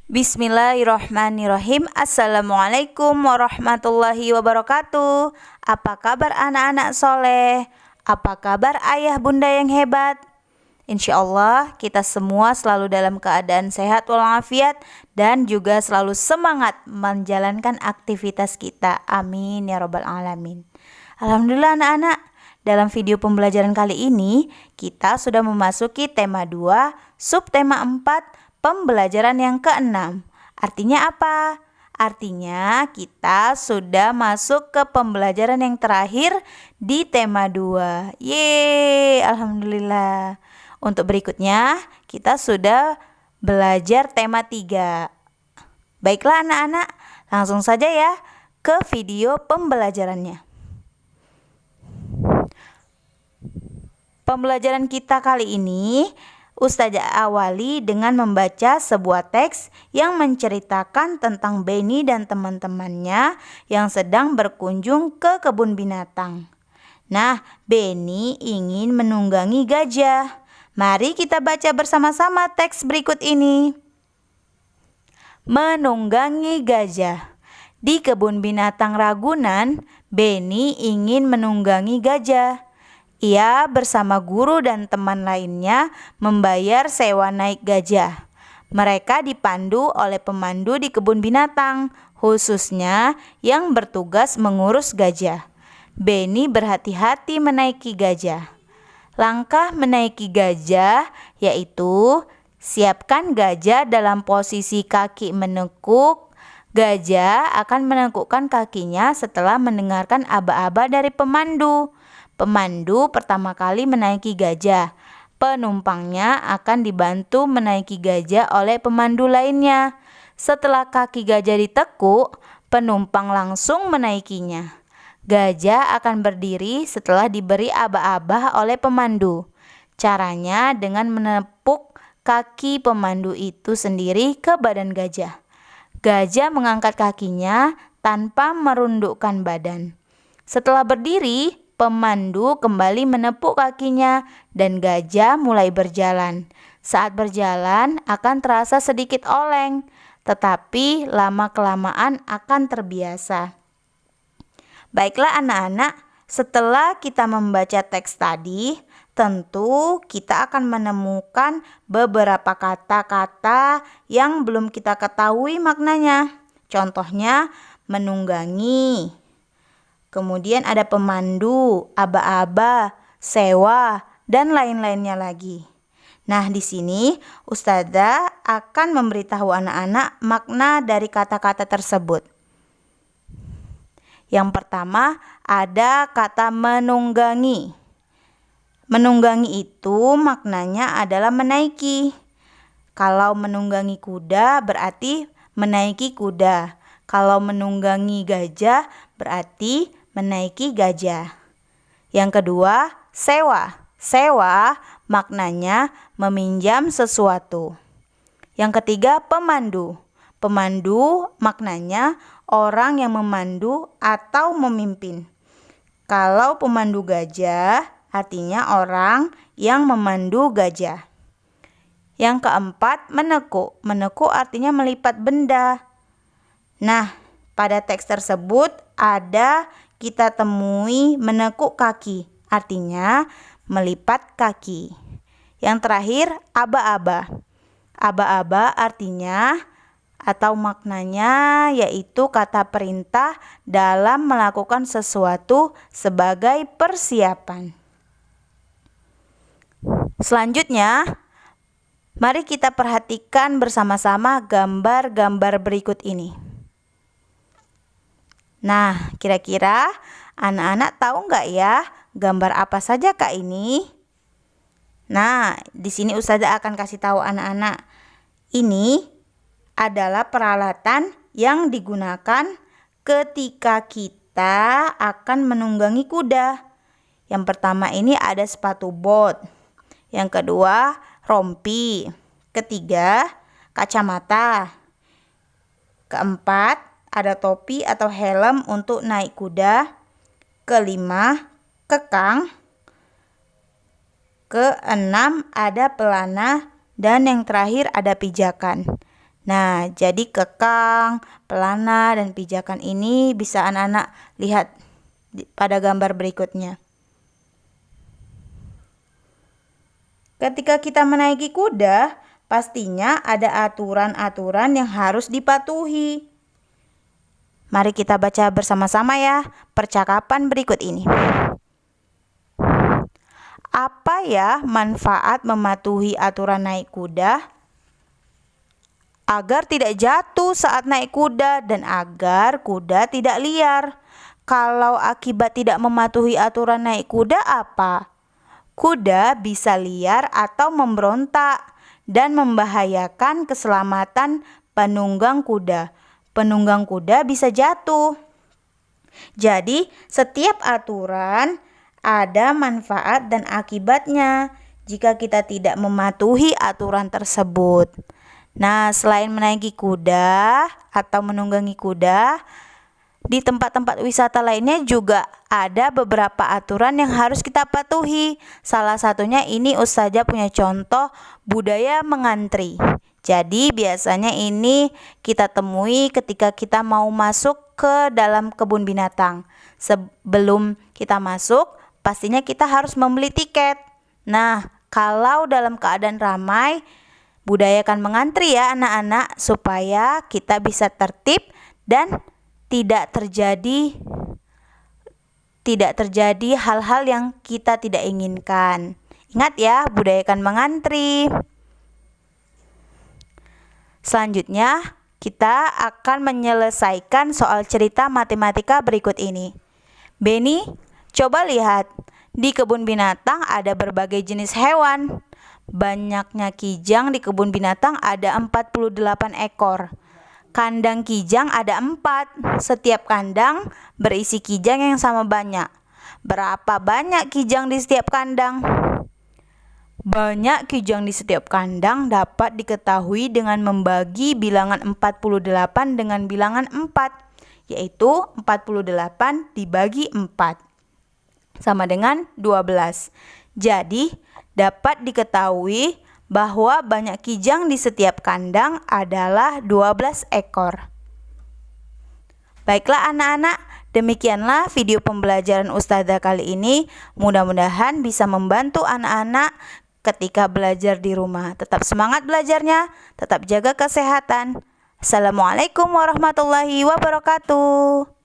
Bismillahirrahmanirrahim. Assalamualaikum warahmatullahi wabarakatuh. Apa kabar anak-anak soleh? Apa kabar ayah bunda yang hebat? Insya Allah kita semua selalu dalam keadaan sehat walafiat dan juga selalu semangat menjalankan aktivitas kita. Amin ya robbal alamin. Alhamdulillah anak-anak, dalam video pembelajaran kali ini kita sudah memasuki tema 2, subtema 4, pembelajaran yang ke-6. Artinya apa? Artinya kita sudah masuk ke pembelajaran yang terakhir di tema 2. Yeay, alhamdulillah. Untuk berikutnya kita sudah belajar tema 3. Baiklah anak-anak, langsung saja ya ke video pembelajarannya. Pembelajaran kita kali ini Ustazah awali dengan membaca sebuah teks yang menceritakan tentang Benny dan teman-temannya yang sedang berkunjung ke kebun binatang. Nah, Benny ingin menunggangi gajah. Mari kita baca bersama-sama teks berikut ini. Menunggangi gajah. Di kebun binatang Ragunan, Benny ingin menunggangi gajah. Ia bersama guru dan teman lainnya membayar sewa naik gajah. Mereka dipandu oleh pemandu di kebun binatang, khususnya yang bertugas mengurus gajah. Benny berhati-hati menaiki gajah. Langkah menaiki gajah yaitu siapkan gajah dalam posisi kaki menekuk. Gajah akan menekukkan kakinya setelah mendengarkan aba-aba dari pemandu. Pemandu pertama kali menaiki gajah. Penumpangnya akan dibantu menaiki gajah oleh pemandu lainnya. Setelah kaki gajah ditekuk, penumpang langsung menaikinya. Gajah akan berdiri setelah diberi aba-aba oleh pemandu. Caranya dengan menepuk kaki pemandu itu sendiri ke badan gajah. Gajah mengangkat kakinya tanpa merundukkan badan. Setelah berdiri, pemandu kembali menepuk kakinya dan gajah mulai berjalan. Saat berjalan akan terasa sedikit oleng, tetapi lama-kelamaan akan terbiasa. Baiklah anak-anak, setelah kita membaca teks tadi, tentu kita akan menemukan beberapa kata-kata yang belum kita ketahui maknanya. Contohnya menunggangi. Kemudian ada pemandu, aba-aba, sewa, dan lain-lainnya lagi. Nah, di sini Ustazah akan memberitahu anak-anak makna dari kata-kata tersebut. Yang pertama ada kata menunggangi. Menunggangi itu maknanya adalah menaiki. Kalau menunggangi kuda berarti menaiki kuda. Kalau menunggangi gajah berarti menaiki gajah. Yang kedua, sewa. Sewa maknanya meminjam sesuatu. Yang ketiga, pemandu. Pemandu maknanya orang yang memandu atau memimpin. Kalau pemandu gajah artinya orang yang memandu gajah. Yang keempat, menekuk. Menekuk artinya melipat benda. Nah, pada teks tersebut ada kita temui menekuk kaki, artinya melipat kaki. Yang terakhir, aba-aba. Aba-aba artinya atau maknanya yaitu kata perintah dalam melakukan sesuatu sebagai persiapan. Selanjutnya, mari kita perhatikan bersama-sama gambar-gambar berikut ini. Nah, kira-kira anak-anak tahu nggak ya gambar apa saja Kak ini? Nah, di sini Ustazah akan kasih tahu anak-anak. Ini adalah peralatan yang digunakan ketika kita akan menunggangi kuda. Yang pertama ini ada sepatu bot. Yang kedua, rompi. Ketiga, kacamata. Keempat, ada topi atau helm untuk naik kuda. Kelima, kekang. Keenam, ada pelana. Dan yang terakhir ada pijakan. Nah, jadi kekang, pelana, dan pijakan ini bisa anak-anak lihat pada gambar berikutnya. Ketika kita menaiki kuda, pastinya ada aturan-aturan yang harus dipatuhi. Mari kita baca bersama-sama ya percakapan berikut ini. Apa ya manfaat mematuhi aturan naik kuda? Agar tidak jatuh saat naik kuda dan agar kuda tidak liar. Kalau akibat tidak mematuhi aturan naik kuda apa? Kuda bisa liar atau memberontak dan membahayakan keselamatan penunggang kuda. Penunggang kuda bisa jatuh. Jadi, setiap aturan ada manfaat dan akibatnya jika kita tidak mematuhi aturan tersebut. Nah, selain menaiki kuda atau menunggangi kuda, di tempat-tempat wisata lainnya juga ada beberapa aturan yang harus kita patuhi. Salah satunya ini Ustazah punya contoh budaya mengantri. Jadi biasanya ini kita temui ketika kita mau masuk ke dalam kebun binatang. Sebelum kita masuk, pastinya kita harus membeli tiket. Nah, kalau dalam keadaan ramai, budayakan mengantri ya anak-anak supaya kita bisa tertib dan tidak terjadi hal-hal yang kita tidak inginkan. Ingat ya, budayakan mengantri. Selanjutnya, kita akan menyelesaikan soal cerita matematika berikut ini. Beni, coba lihat. Di kebun binatang ada berbagai jenis hewan. Banyaknya kijang di kebun binatang ada 48 ekor. Kandang kijang ada 4. Setiap kandang berisi kijang yang sama banyak. Berapa banyak kijang di setiap kandang? Banyak kijang di setiap kandang dapat diketahui dengan membagi bilangan 48 dengan bilangan 4, yaitu 48 dibagi 4 sama dengan 12. Jadi, dapat diketahui bahwa banyak kijang di setiap kandang adalah 12 ekor. Baiklah anak-anak, demikianlah video pembelajaran Ustazah kali ini. Mudah-mudahan bisa membantu anak-anak ketika belajar di rumah. Tetap semangat belajarnya, tetap jaga kesehatan. Assalamualaikum warahmatullahi wabarakatuh.